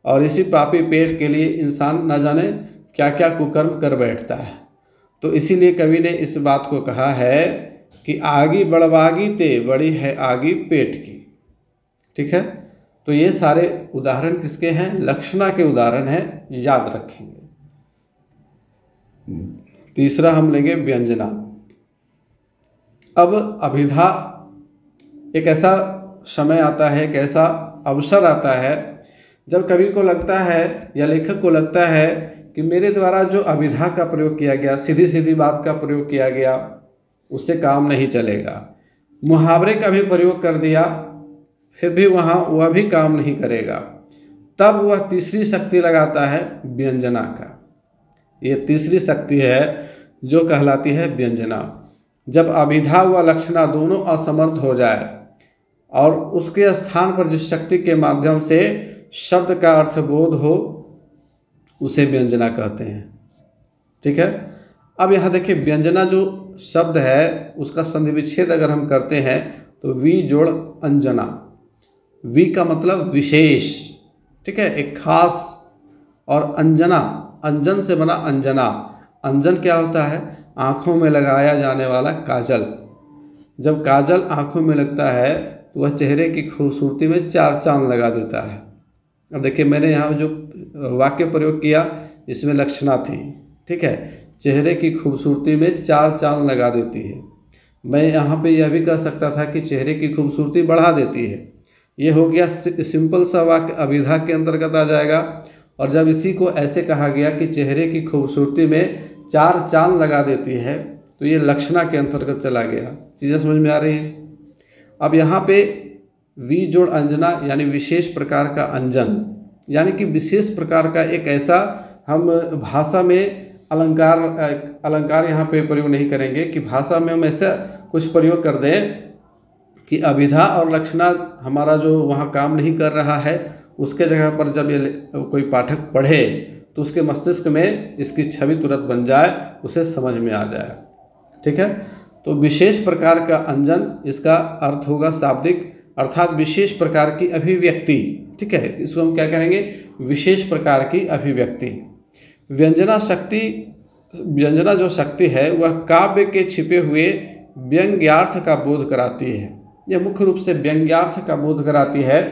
और इसी पापी पेट के लिए इंसान न जाने क्या क्या कुकर्म कर बैठता है। तो इसीलिए कवि ने इस बात को कहा है कि आगी बड़वागी ते बड़ी है आगी पेट की, ठीक है। तो ये सारे उदाहरण किसके हैं, लक्षणा के उदाहरण हैं, याद रखेंगे। तीसरा हम लेंगे व्यंजना। अब अभिधा एक ऐसा समय आता है, एक ऐसा अवसर आता है जब कवि को लगता है या लेखक को लगता है कि मेरे द्वारा जो अभिधा का प्रयोग किया गया, सीधी सीधी बात का प्रयोग किया गया, उससे काम नहीं चलेगा। मुहावरे का भी प्रयोग कर दिया, फिर भी वहाँ वह भी काम नहीं करेगा, तब वह तीसरी शक्ति लगाता है व्यंजना का। ये तीसरी शक्ति है जो कहलाती है व्यंजना। जब अभिधा व लक्षणा दोनों असमर्थ हो जाए और उसके स्थान पर जिस शक्ति के माध्यम से शब्द का अर्थबोध हो, उसे व्यंजना कहते हैं। ठीक है। अब यहाँ देखिए, व्यंजना जो शब्द है उसका संधि विच्छेद अगर हम करते हैं तो वी जोड़ अंजना। वी का मतलब विशेष, ठीक है, एक खास, और अंजना, अंजन से बना अंजना। अंजन क्या होता है? आँखों में लगाया जाने वाला काजल। जब काजल आँखों में लगता है तो वह चेहरे की खूबसूरती में चार चांद लगा देता है। अब देखिए, मैंने यहाँ जो वाक्य प्रयोग किया इसमें लक्षणा थी, ठीक है, चेहरे की खूबसूरती में चार चांद लगा देती है। मैं यहाँ पे यह भी कह सकता था कि चेहरे की खूबसूरती बढ़ा देती है। ये हो गया सिंपल सा वाक्य, अभिधा के अंतर्गत आ जाएगा। और जब इसी को ऐसे कहा गया कि चेहरे की खूबसूरती में चार चांद लगा देती है, तो ये लक्षणा के अंतर्गत चला गया। चीज़ें समझ में आ रही हैं? अब यहाँ पे वी जोड़ अंजना यानी विशेष प्रकार का अंजन, यानी कि विशेष प्रकार का एक ऐसा, हम भाषा में अलंकार यहाँ पे प्रयोग नहीं करेंगे कि भाषा में हम ऐसा कुछ प्रयोग कर दें कि अभिधा और लक्षणा हमारा जो वहाँ काम नहीं कर रहा है, उसके जगह पर जब ये कोई पाठक पढ़े तो उसके मस्तिष्क में इसकी छवि तुरंत बन जाए, उसे समझ में आ जाए। ठीक है। तो विशेष प्रकार का अंजन, इसका अर्थ होगा शाब्दिक, अर्थात विशेष प्रकार की अभिव्यक्ति। ठीक है, इसको हम क्या करेंगे? विशेष प्रकार की अभिव्यक्ति। व्यंजना जो शक्ति है वह काव्य के छिपे हुए व्यंग्यार्थ का बोध कराती है। यह मुख्य रूप से व्यंग्यार्थ का बोध कराती है।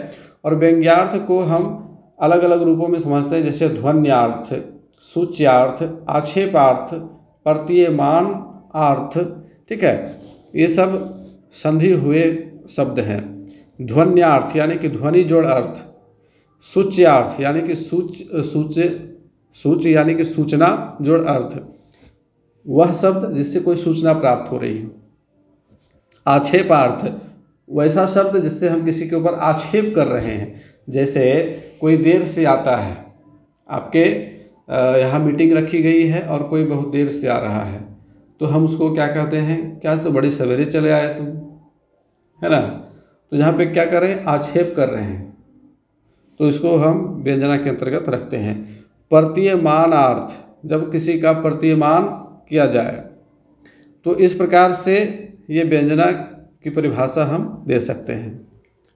और व्यंग्यार्थ को हम अलग अलग रूपों में समझते हैं, जैसे ध्वन्यार्थ, सूच्यार्थ, आक्षेपार्थ, प्रतीयमान अर्थ। ठीक है, ये सब संधि हुए शब्द हैं। ध्वन्यार्थ यानी कि ध्वनि जोड़ अर्थ, सूच्यार्थ यानी कि सूच यानी कि सूचना जोड़ अर्थ, वह शब्द जिससे कोई सूचना प्राप्त हो रही हो। आक्षेपार्थ, वैसा शब्द जिससे हम किसी के ऊपर आक्षेप कर रहे हैं। जैसे कोई देर से आता है, आपके यहाँ मीटिंग रखी गई है और कोई बहुत देर से आ रहा है, तो हम उसको क्या कहते हैं? क्या तो बड़ी सवेरे चले आए तुम, है ना? तो यहाँ पे क्या कर रहे हैं? आक्षेप कर रहे हैं, तो इसको हम व्यंजना के अंतर्गत रखते हैं। प्रतीयमानार्थ, जब किसी का प्रतीयमान किया जाए, तो इस प्रकार से ये व्यंजना की परिभाषा हम दे सकते हैं।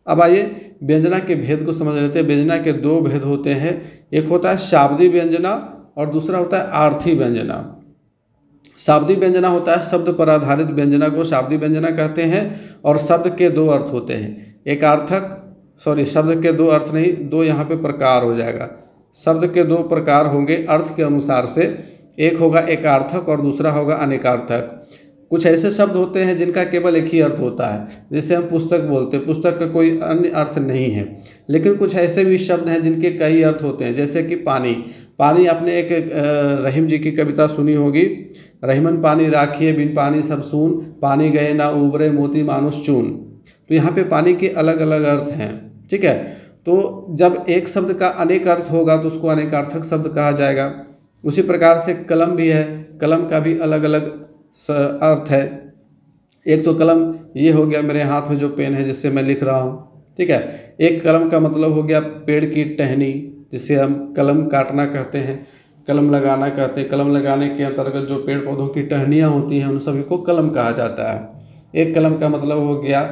अब आइए व्यंजना के भेद को समझ लेते हैं। व्यंजना के दो भेद होते हैं, एक होता है शाब्दी व्यंजना और दूसरा होता है आर्थी व्यंजना। शाब्दी व्यंजना होता है शब्द पर आधारित व्यंजना को शाब्दी व्यंजना कहते हैं, और शब्द के दो अर्थ होते हैं, एक अर्थक, शब्द के दो अर्थ नहीं, दो यहाँ पे प्रकार हो जाएगा। शब्द के दो प्रकार होंगे अर्थ के अनुसार से, एक होगा एकार्थक और दूसरा होगा अनेकार्थक। कुछ ऐसे शब्द होते हैं जिनका केवल एक ही अर्थ होता है, जैसे हम पुस्तक बोलते हैं, पुस्तक का कोई अन्य अर्थ नहीं है। लेकिन कुछ ऐसे भी शब्द हैं जिनके कई अर्थ होते हैं, जैसे कि पानी। पानी, आपने एक रहीम जी की कविता सुनी होगी, रहीमन पानी राखिए बिन पानी सब सून, पानी गए ना उबरे मोती मानुष चून। तो यहाँ पे पानी के अलग अलग अर्थ हैं। ठीक है, तो जब एक शब्द का अनेक अर्थ होगा तो उसको अनेकार्थक शब्द कहा जाएगा। उसी प्रकार से कलम भी है, कलम का भी अलग अलग अर्थ है। एक तो कलम ये हो गया मेरे हाथ में जो पेन है जिससे मैं लिख रहा हूँ, ठीक है। एक कलम का मतलब हो गया पेड़ की टहनी, जिसे हम कलम काटना कहते हैं, कलम लगाना कहते हैं। कलम लगाने के अंतर्गत जो पेड़ पौधों की टहनियाँ होती हैं उन सभी को कलम कहा जाता है। एक कलम का मतलब हो गया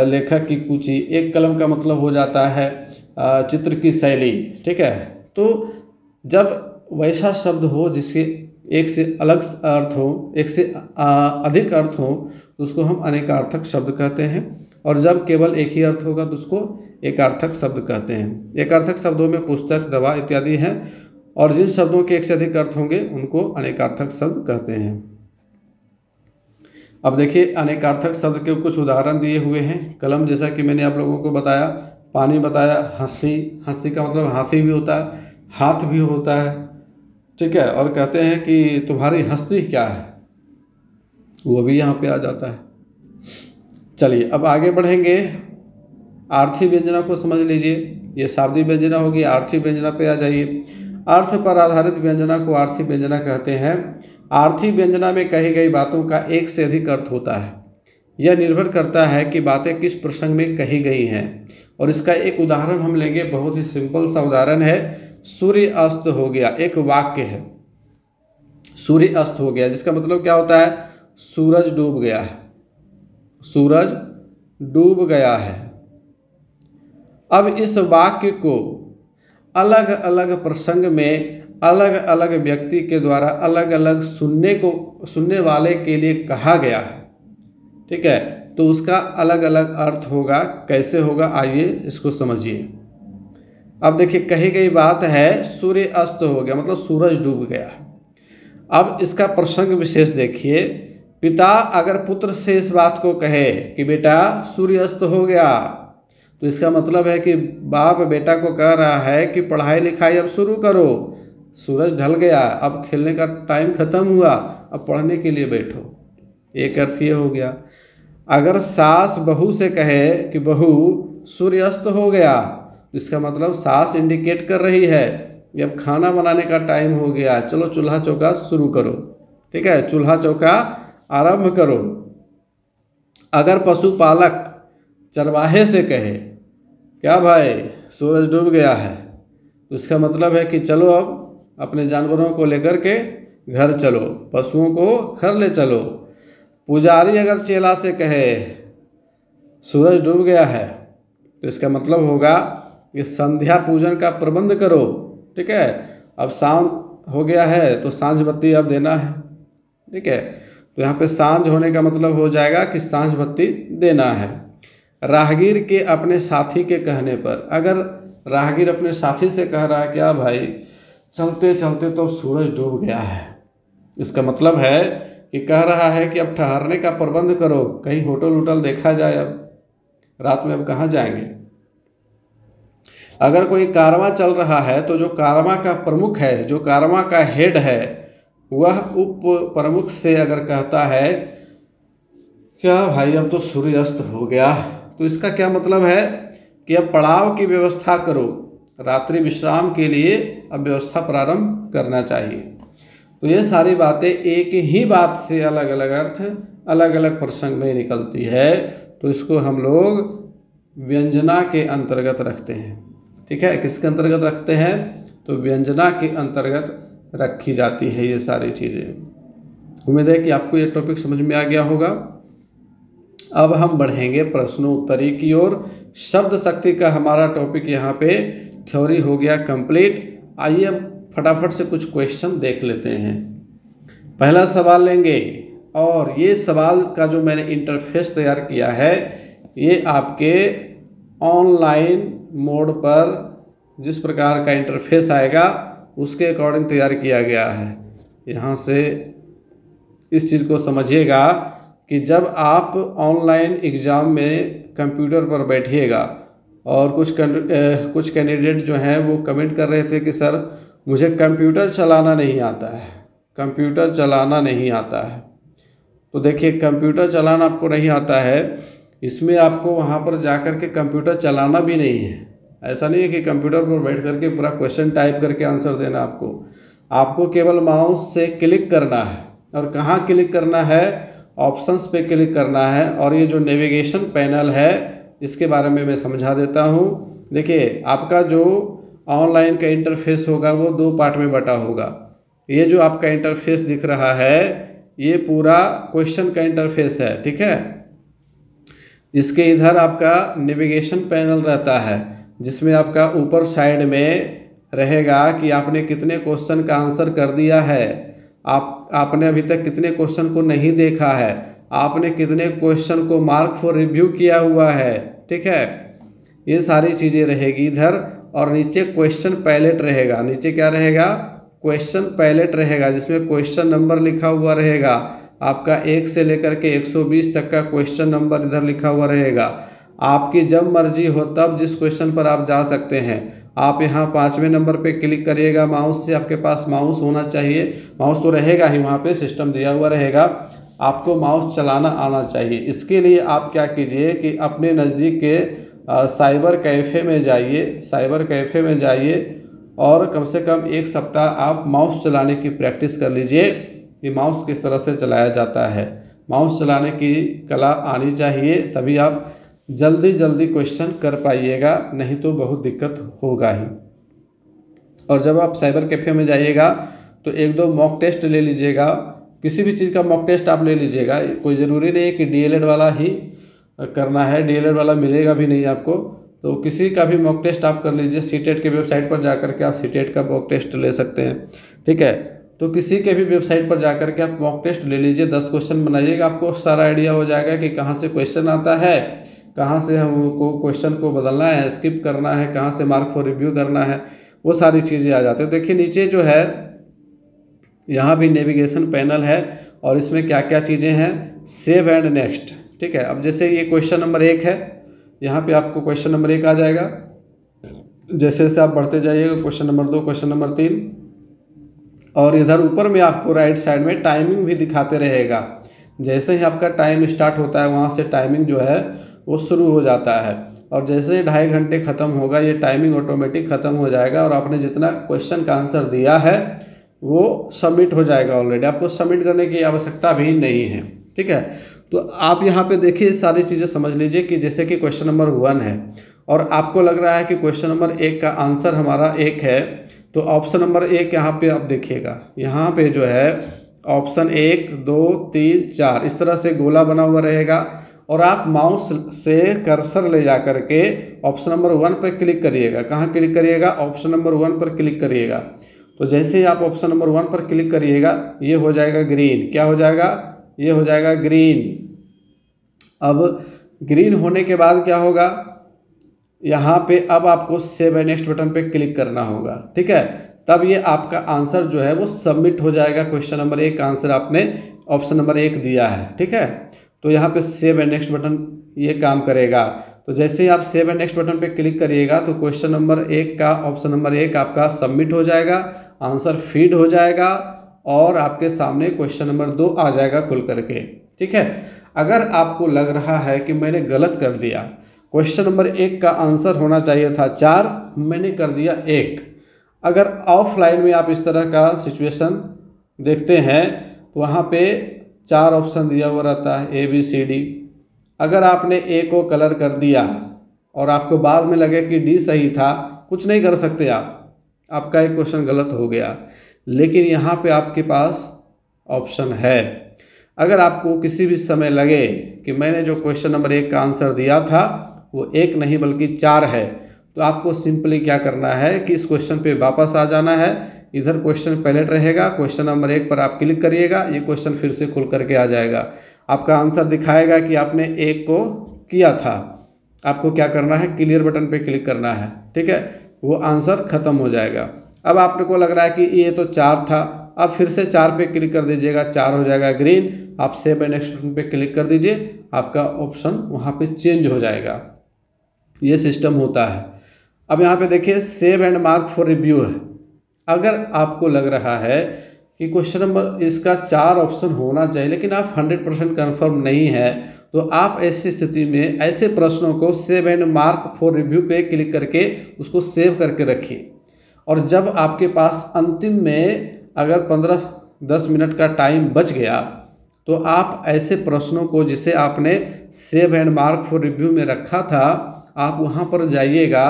लेखक की कुची, एक कलम का मतलब हो जाता है चित्र की शैली। ठीक है, तो जब वैसा शब्द हो जिसके एक से अलग अर्थ हो, एक से अधिक अर्थ हो, तो उसको हम अनेकार्थक शब्द कहते हैं। और जब केवल एक ही अर्थ होगा तो उसको एकार्थक शब्द कहते हैं। एकार्थक शब्दों में पुस्तक, दवा इत्यादि हैं, और जिन शब्दों के एक से अधिक अर्थ होंगे उनको अनेकार्थक शब्द कहते हैं। अब देखिए, अनेकार्थक शब्द के कुछ उदाहरण दिए हुए हैं। कलम, जैसा कि मैंने आप लोगों को बताया, पानी बताया, हंसी, हंसी का मतलब हाथी भी होता है, हाथ भी होता है। ठीक है, और कहते हैं कि तुम्हारी हस्ती क्या है, वो भी यहाँ पे आ जाता है। चलिए अब आगे बढ़ेंगे। आर्थी व्यंजना को समझ लीजिए। ये शाब्दिक व्यंजना होगी, आर्थी व्यंजना पे आ जाइए। अर्थ पर आधारित व्यंजना को आर्थी व्यंजना कहते हैं। आर्थी व्यंजना में कही गई बातों का एक से अधिक अर्थ होता है। यह निर्भर करता है कि बातें किस प्रसंग में कही गई हैं। और इसका एक उदाहरण हम लेंगे, बहुत ही सिंपल सा उदाहरण है। सूर्य अस्त हो गया, एक वाक्य है, सूर्य अस्त हो गया, जिसका मतलब क्या होता है? सूरज डूब गया है, सूरज डूब गया है। अब इस वाक्य को अलग अलग प्रसंग में अलग अलग व्यक्ति के द्वारा अलग अलग सुनने वाले के लिए कहा गया है, ठीक है? तो उसका अलग अलग अर्थ होगा। कैसे होगा, आइए इसको समझिए। अब देखिए, कही गई बात है सूर्य अस्त हो गया, मतलब सूरज डूब गया। अब इसका प्रसंग विशेष देखिए। पिता अगर पुत्र से इस बात को कहे कि बेटा सूर्य अस्त हो गया, तो इसका मतलब है कि बाप बेटा को कह रहा है कि पढ़ाई लिखाई अब शुरू करो, सूरज ढल गया, अब खेलने का टाइम खत्म हुआ, अब पढ़ने के लिए बैठो। एक अर्थ ये हो गया। अगर सास बहू से कहे कि बहू सूर्य अस्त हो गया, तो इसका मतलब सास इंडिकेट कर रही है कि अब खाना बनाने का टाइम हो गया, चलो चूल्हा चौका शुरू करो, ठीक है? चूल्हा चौका आरंभ करो। अगर पशुपालक चरवाहे से कहे क्या भाई सूरज डूब गया है, तो इसका मतलब है कि चलो अब अपने जानवरों को लेकर के घर चलो, पशुओं को घर ले चलो। पुजारी अगर चेला से कहे सूरज डूब गया है, तो इसका मतलब होगा कि संध्या पूजन का प्रबंध करो, ठीक है? अब शाम हो गया है तो सांझ बत्ती अब देना है, ठीक है? तो यहाँ पे सांझ होने का मतलब हो जाएगा कि सांझ बत्ती देना है। राहगीर के अपने साथी के कहने पर, अगर राहगीर अपने साथी से कह रहा है क्या भाई चलते चलते तो सूरज डूब गया है, इसका मतलब है कि कह रहा है कि अब ठहरने का प्रबंध करो, कहीं होटल वोटल देखा जाए, अब रात में अब कहाँ जाएंगे। अगर कोई कारवां चल रहा है तो जो कारवां का प्रमुख है, जो कारवां का हेड है, वह उप प्रमुख से अगर कहता है क्या भाई अब तो सूर्य अस्त हो गया, तो इसका क्या मतलब है कि अब पड़ाव की व्यवस्था करो, रात्रि विश्राम के लिए अब व्यवस्था प्रारंभ करना चाहिए। तो ये सारी बातें एक ही बात से अलग अलग अर्थ अलग अलग प्रसंग में निकलती है, तो इसको हम लोग व्यंजना के अंतर्गत रखते हैं, ठीक है? किसके अंतर्गत रखते हैं? तो व्यंजना के अंतर्गत रखी जाती है ये सारी चीज़ें। उम्मीद है कि आपको ये टॉपिक समझ में आ गया होगा। अब हम बढ़ेंगे प्रश्नोत्तरी की ओर। शब्द शक्ति का हमारा टॉपिक यहाँ पे थ्योरी हो गया कंप्लीट। आइए अब फटाफट से कुछ क्वेश्चन देख लेते हैं। पहला सवाल लेंगे, और ये सवाल का जो मैंने इंटरफेस तैयार किया है, ये आपके ऑनलाइन मोड पर जिस प्रकार का इंटरफेस आएगा उसके अकॉर्डिंग तैयार किया गया है। यहाँ से इस चीज़ को समझिएगा कि जब आप ऑनलाइन एग्ज़ाम में कंप्यूटर पर बैठिएगा, और कुछ कैंडिडेट जो हैं वो कमेंट कर रहे थे कि सर मुझे कंप्यूटर चलाना नहीं आता है, कंप्यूटर चलाना नहीं आता है। तो देखिए, कंप्यूटर चलाना आपको नहीं आता है, इसमें आपको वहाँ पर जाकर के कंप्यूटर चलाना भी नहीं है। ऐसा नहीं है कि कंप्यूटर पर बैठ करके पूरा क्वेश्चन टाइप करके आंसर देना। आपको केवल माउस से क्लिक करना है, और कहाँ क्लिक करना है? ऑप्शंस पे क्लिक करना है। और ये जो नेविगेशन पैनल है इसके बारे में मैं समझा देता हूँ। देखिए, आपका जो ऑनलाइन का इंटरफेस होगा वो 2 पार्ट में बटा होगा। ये जो आपका इंटरफेस दिख रहा है ये पूरा क्वेश्चन का इंटरफेस है, ठीक है? इसके इधर आपका नेविगेशन पैनल रहता है, जिसमें आपका ऊपर साइड में रहेगा कि आपने कितने क्वेश्चन का आंसर कर दिया है, आपने अभी तक कितने क्वेश्चन को नहीं देखा है, आपने कितने क्वेश्चन को मार्क फॉर रिव्यू किया हुआ है, ठीक है? ये सारी चीज़ें रहेगी इधर। और नीचे क्वेश्चन पैलेट रहेगा। नीचे क्या रहेगा? क्वेश्चन पैलेट रहेगा, जिसमें क्वेश्चन नंबर लिखा हुआ रहेगा। आपका 1 से लेकर के 120 तक का क्वेश्चन नंबर इधर लिखा हुआ रहेगा। आपकी जब मर्जी हो तब जिस क्वेश्चन पर आप जा सकते हैं। आप यहाँ 5वें नंबर पे क्लिक करिएगा माउस से। आपके पास माउस होना चाहिए, माउस तो रहेगा ही, वहाँ पे सिस्टम दिया हुआ रहेगा। आपको माउस चलाना आना चाहिए। इसके लिए आप क्या कीजिए कि अपने नज़दीक के साइबर कैफ़े में जाइए, साइबर कैफ़े में जाइए और कम से कम 1 सप्ताह आप माउस चलाने की प्रैक्टिस कर लीजिए कि माउस किस तरह से चलाया जाता है। माउस चलाने की कला आनी चाहिए, तभी आप जल्दी जल्दी क्वेश्चन कर पाइएगा, नहीं तो बहुत दिक्कत होगा ही। और जब आप साइबर कैफ़े में जाइएगा तो 1-2 मॉक टेस्ट ले लीजिएगा, किसी भी चीज़ का मॉक टेस्ट आप ले लीजिएगा। कोई ज़रूरी नहीं है कि डीएलएड वाला ही करना है, डीएलएड वाला मिलेगा भी नहीं आपको, तो किसी का भी मॉक टेस्ट आप कर लीजिए। सीटेट के वेबसाइट पर जाकर के आप सीटेट का मॉक टेस्ट ले सकते हैं, ठीक है। तो किसी के भी वेबसाइट पर जाकर के आप मॉक टेस्ट ले लीजिए, 10 क्वेश्चन बनाइएगा, आपको सारा आइडिया हो जाएगा कि कहाँ से क्वेश्चन आता है, कहाँ से हमको क्वेश्चन को बदलना है, स्किप करना है, कहाँ से मार्क फॉर रिव्यू करना है, वो सारी चीज़ें आ जाती है। देखिए नीचे जो है यहाँ भी नेविगेशन पैनल है और इसमें क्या क्या चीज़ें हैं, सेव एंड नेक्स्ट, ठीक है। अब जैसे ये क्वेश्चन नंबर 1 है, यहाँ पे आपको क्वेश्चन नंबर 1 आ जाएगा। जैसे जैसे आप बढ़ते जाइएगा क्वेश्चन नंबर 2, क्वेश्चन नंबर 3, और इधर ऊपर में आपको राइट साइड में टाइमिंग भी दिखाते रहेगा। जैसे ही आपका टाइम स्टार्ट होता है वहाँ से टाइमिंग जो है वो शुरू हो जाता है, और जैसे ही 2.5 घंटे ख़त्म होगा ये टाइमिंग ऑटोमेटिक ख़त्म हो जाएगा और आपने जितना क्वेश्चन का आंसर दिया है वो सबमिट हो जाएगा। ऑलरेडी आपको सबमिट करने की आवश्यकता भी नहीं है, ठीक है। तो आप यहाँ पे देखिए सारी चीज़ें समझ लीजिए कि जैसे कि क्वेश्चन नंबर 1 है और आपको लग रहा है कि क्वेश्चन नंबर 1 का आंसर हमारा 1 है, तो ऑप्शन नंबर 1 यहाँ पे आप देखिएगा, यहाँ पे जो है ऑप्शन 1, 2, 3, 4 इस तरह से गोला बना हुआ रहेगा और आप माउस से कर्सर ले जा करके ऑप्शन नंबर 1 पर क्लिक करिएगा। कहाँ क्लिक करिएगा? ऑप्शन नंबर 1 पर क्लिक करिएगा। तो जैसे ही आप ऑप्शन नंबर 1 पर क्लिक करिएगा ये हो जाएगा ग्रीन। क्या हो जाएगा? ये हो जाएगा ग्रीन। अब ग्रीन होने के बाद क्या होगा? यहाँ पे अब आपको सेव एंड नेक्स्ट बटन पे क्लिक करना होगा, ठीक है। तब ये आपका आंसर जो है वो सबमिट हो जाएगा। क्वेश्चन नंबर 1 का आंसर आपने ऑप्शन नंबर 1 दिया है, ठीक है। तो यहाँ पे सेव एंड नेक्स्ट बटन ये काम करेगा। तो जैसे ही आप सेव एंड नेक्स्ट बटन पे क्लिक करिएगा तो क्वेश्चन नंबर 1 का ऑप्शन नंबर 1 आपका सबमिट हो जाएगा, आंसर फीड हो जाएगा और आपके सामने क्वेश्चन नंबर 2 आ जाएगा खुल करके, ठीक है। अगर आपको लग रहा है कि मैंने गलत कर दिया, क्वेश्चन नंबर 1 का आंसर होना चाहिए था 4, मैंने कर दिया 1। अगर ऑफलाइन में आप इस तरह का सिचुएशन देखते हैं तो वहाँ पे 4 ऑप्शन दिया हुआ रहता है ABCD। अगर आपने A को कलर कर दिया और आपको बाद में लगे कि D सही था, कुछ नहीं कर सकते आप, आपका एक क्वेश्चन गलत हो गया। लेकिन यहाँ पे आपके पास ऑप्शन है। अगर आपको किसी भी समय लगे कि मैंने जो क्वेश्चन नंबर 1 का आंसर दिया था वो 1 नहीं बल्कि 4 है, तो आपको सिंपली क्या करना है कि इस क्वेश्चन पे वापस आ जाना है। इधर क्वेश्चन पैलेट रहेगा, क्वेश्चन नंबर 1 पर आप क्लिक करिएगा, ये क्वेश्चन फिर से खुल करके आ जाएगा। आपका आंसर दिखाएगा कि आपने 1 को किया था। आपको क्या करना है? क्लियर बटन पे क्लिक करना है, ठीक है। वो आंसर खत्म हो जाएगा। अब आपको लग रहा है कि ये तो 4 था, अब फिर से 4 पे क्लिक कर दीजिएगा, 4 हो जाएगा ग्रीन। आप सेव एंड नेक्स्ट बटन पे क्लिक कर दीजिए, आपका ऑप्शन वहाँ पे चेंज हो जाएगा। ये सिस्टम होता है। अब यहाँ पे देखिए save and mark for review है। अगर आपको लग रहा है कि क्वेश्चन नंबर इसका 4 ऑप्शन होना चाहिए लेकिन आप 100% कन्फर्म नहीं है, तो आप ऐसी स्थिति में ऐसे प्रश्नों को save and mark for review पे क्लिक करके उसको सेव करके रखिए। और जब आपके पास अंतिम में अगर 15-10 मिनट का टाइम बच गया तो आप ऐसे प्रश्नों को जिसे आपने save and mark for review में रखा था, आप वहाँ पर जाइएगा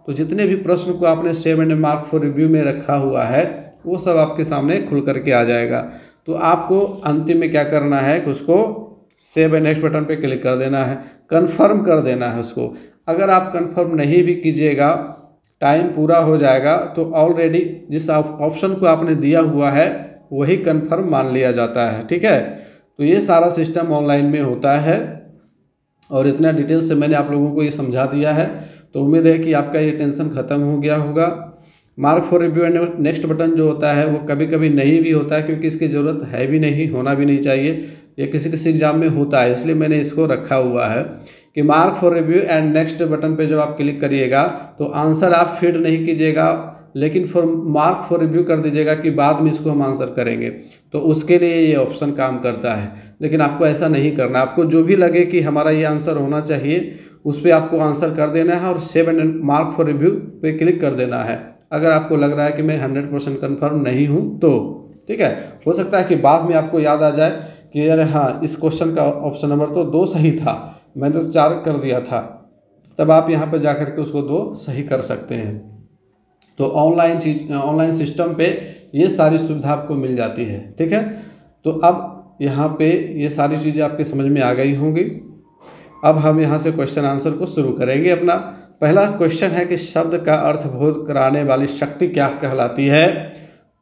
तो जितने भी प्रश्न को आपने save and mark for review में रखा हुआ है वो सब आपके सामने खुल करके आ जाएगा। तो आपको अंतिम में क्या करना है कि उसको सेव एंड नेक्स्ट बटन पे क्लिक कर देना है, कंफर्म कर देना है उसको। अगर आप कंफर्म नहीं भी कीजिएगा, टाइम पूरा हो जाएगा तो ऑलरेडी जिस ऑप्शन को आपने दिया हुआ है वही कंफर्म मान लिया जाता है, ठीक है। तो ये सारा सिस्टम ऑनलाइन में होता है और इतना डिटेल से मैंने आप लोगों को ये समझा दिया है। तो उम्मीद है कि आपका ये टेंशन ख़त्म हो गया होगा। Mark for review and next button जो होता है वो कभी कभी नहीं भी होता है, क्योंकि इसकी ज़रूरत है भी नहीं, होना भी नहीं चाहिए। ये किसी किसी एग्जाम में होता है, इसलिए मैंने इसको रखा हुआ है कि mark for review and next button पे जब आप क्लिक करिएगा तो आंसर आप फीड नहीं कीजिएगा, लेकिन मार्क फॉर रिव्यू कर दीजिएगा कि बाद में इसको हम आंसर करेंगे। तो उसके लिए ये ऑप्शन काम करता है। लेकिन आपको ऐसा नहीं करना। आपको जो भी लगे कि हमारा ये आंसर होना चाहिए उस पर आपको आंसर कर देना है और save and mark for review पे क्लिक कर देना है। अगर आपको लग रहा है कि मैं 100% कन्फर्म नहीं हूँ तो ठीक है, हो सकता है कि बाद में आपको याद आ जाए कि अरे हाँ, इस क्वेश्चन का ऑप्शन नंबर तो 2 सही था, मैंने तो 4 कर दिया था, तब आप यहाँ पर जा कर के उसको 2 सही कर सकते हैं। तो ऑनलाइन सिस्टम पे ये सारी सुविधा आपको मिल जाती है। ठीक है, तो अब यहाँ पे ये सारी चीज़ें आपके समझ में आ गई होंगी। अब हम यहाँ से क्वेश्चन आंसर को शुरू करेंगे। अपना पहला क्वेश्चन है कि शब्द का अर्थबोध कराने वाली शक्ति क्या कहलाती है।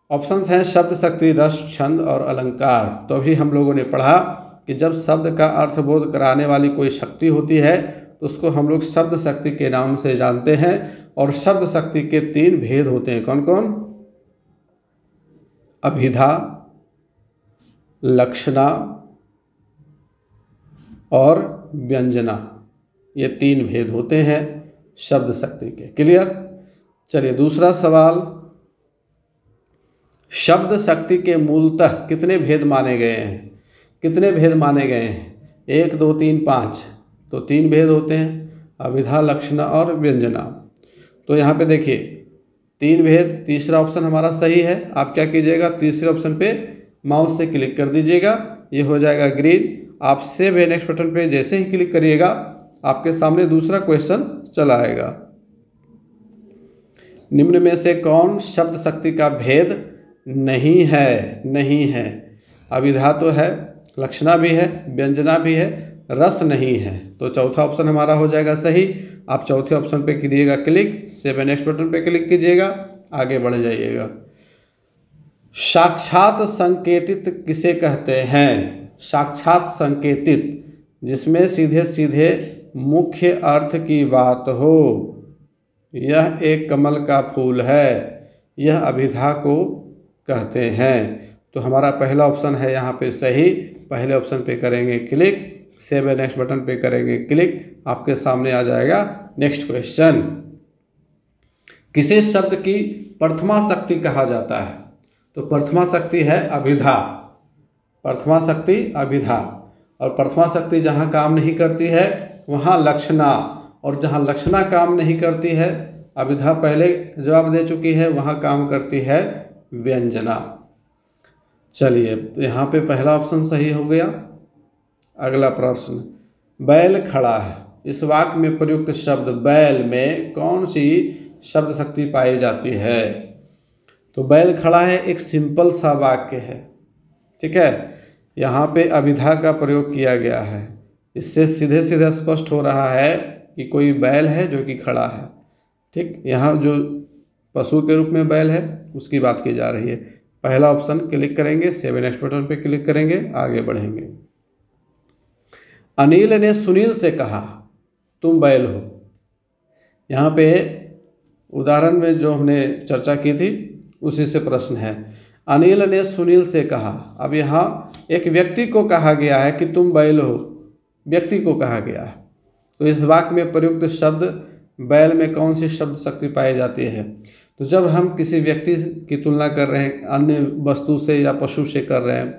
ऑप्शंस हैं शब्द शक्ति, रस, छंद और अलंकार। तो अभी हम लोगों ने पढ़ा कि जब शब्द का अर्थबोध कराने वाली कोई शक्ति होती है तो उसको हम लोग शब्द शक्ति के नाम से जानते हैं। और शब्द शक्ति के 3 भेद होते हैं। कौन कौन? अभिधा, लक्षणा और व्यंजना, ये 3 भेद होते हैं शब्द शक्ति के। क्लियर? चलिए दूसरा सवाल, शब्द शक्ति के मूलतः कितने भेद माने गए हैं? कितने भेद माने गए हैं? 1, 2, 3, 5। तो 3 भेद होते हैं, अभिधा, लक्षणा और व्यंजना। तो यहाँ पे देखिए 3 भेद, तीसरा ऑप्शन हमारा सही है। आप क्या कीजिएगा, तीसरे ऑप्शन पे माउस से क्लिक कर दीजिएगा, ये हो जाएगा ग्रीन। आप सेव एंड नेक्स्ट बटन पे जैसे ही क्लिक करिएगा आपके सामने दूसरा क्वेश्चन चला आएगा। निम्न में से कौन शब्द शक्ति का भेद नहीं है? नहीं है। अभिधा तो है, लक्षणा भी है, व्यंजना भी है, रस नहीं है। तो चौथा ऑप्शन हमारा हो जाएगा सही। आप चौथे ऑप्शन पे कीजिएगा click, save and next button पे क्लिक कीजिएगा, आगे बढ़ जाइएगा। साक्षात संकेतित किसे कहते हैं? साक्षात संकेतित, जिसमें सीधे सीधे मुख्य अर्थ की बात हो। यह एक कमल का फूल है, यह अभिधा को कहते हैं। तो हमारा पहला ऑप्शन है यहाँ पे सही। पहले ऑप्शन पे करेंगे click, save and next button पे करेंगे क्लिक, आपके सामने आ जाएगा नेक्स्ट क्वेश्चन। किसे शब्द की प्रथमा शक्ति कहा जाता है? तो प्रथमा शक्ति है अभिधा। प्रथमा शक्ति अभिधा। और प्रथमा शक्ति जहाँ काम नहीं करती है वहाँ लक्षणा, और जहाँ लक्षणा काम नहीं करती है, अभिधा पहले जवाब दे चुकी है, वहाँ काम करती है व्यंजना। चलिए तो यहाँ पे पहला ऑप्शन सही हो गया। अगला प्रश्न, बैल खड़ा है, इस वाक्य में प्रयुक्त शब्द बैल में कौन सी शब्द शक्ति पाई जाती है? तो बैल खड़ा है एक सिंपल सा वाक्य है। ठीक है, यहाँ पे अभिधा का प्रयोग किया गया है। इससे सीधे सीधे स्पष्ट हो रहा है कि कोई बैल है जो कि खड़ा है। ठीक, यहाँ जो पशु के रूप में बैल है उसकी बात की जा रही है। पहला ऑप्शन क्लिक करेंगे, सेव एंड नेक्स्ट बटन पे क्लिक करेंगे, आगे बढ़ेंगे। अनिल ने सुनील से कहा तुम बैल हो। यहाँ पे उदाहरण में जो हमने चर्चा की थी उसी से प्रश्न है। अनिल ने सुनील से कहा, अब यहाँ एक व्यक्ति को कहा गया है कि तुम बैल हो, व्यक्ति को कहा गया है। तो इस वाक्य में प्रयुक्त शब्द बैल में कौन सी शब्द शक्ति पाई जाती है? तो जब हम किसी व्यक्ति की तुलना कर रहे हैं अन्य वस्तु से या पशु से कर रहे हैं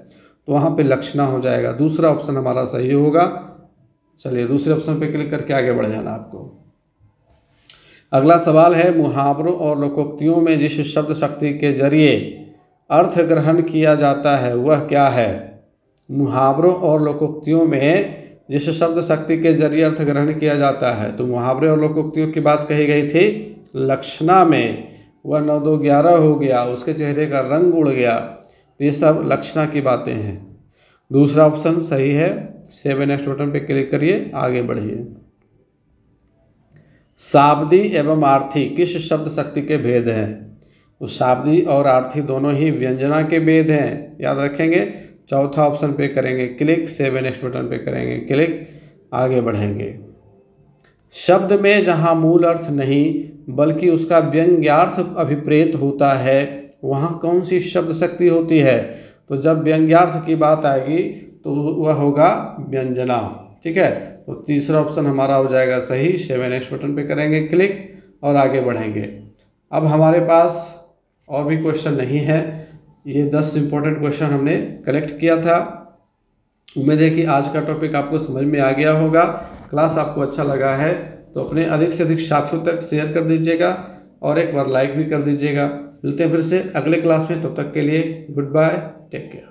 तो वहाँ पे लक्षणा हो जाएगा। दूसरा ऑप्शन हमारा सही होगा। चलिए दूसरे ऑप्शन पे क्लिक करके आगे बढ़ जाना आपको। अगला सवाल है, मुहावरों और लोकोक्तियों में जिस शब्द शक्ति के जरिए अर्थ ग्रहण किया जाता है वह क्या है? मुहावरों और लोकोक्तियों में जिस शब्द शक्ति के जरिए अर्थ ग्रहण किया जाता है, तो मुहावरे और लोकोक्तियों की बात कही गई थी लक्षणा में। वह 9 2 11 हो गया, उसके चेहरे का रंग उड़ गया, तो ये सब लक्षणा की बातें हैं। दूसरा ऑप्शन सही है। सेव एंड नेक्स्ट बटन पे क्लिक करिए, आगे बढ़िए। शाब्दी एवं आर्थी किस शब्द शक्ति के भेद हैं? तो शाब्दी और आर्थी दोनों ही व्यंजना के भेद हैं, याद रखेंगे। चौथा ऑप्शन पे करेंगे click, save and next button पे करेंगे क्लिक, आगे बढ़ेंगे। शब्द में जहाँ मूल अर्थ नहीं बल्कि उसका व्यंग्यार्थ अभिप्रेत होता है वहाँ कौन सी शब्द शक्ति होती है? तो जब व्यंग्यार्थ की बात आएगी तो वह होगा व्यंजना। ठीक है, तो तीसरा ऑप्शन हमारा हो जाएगा सही। सेव एंड नेक्स्ट बटन पे करेंगे क्लिक और आगे बढ़ेंगे। अब हमारे पास और भी क्वेश्चन नहीं है। ये 10 इंपॉर्टेंट क्वेश्चन हमने कलेक्ट किया था। उम्मीद है कि आज का टॉपिक आपको समझ में आ गया होगा। क्लास आपको अच्छा लगा है तो अपने अधिक से अधिक साथियों तक शेयर कर दीजिएगा और एक बार लाइक भी कर दीजिएगा। मिलते हैं फिर से अगले क्लास में, तब तक के लिए गुड बाय, टेक केयर।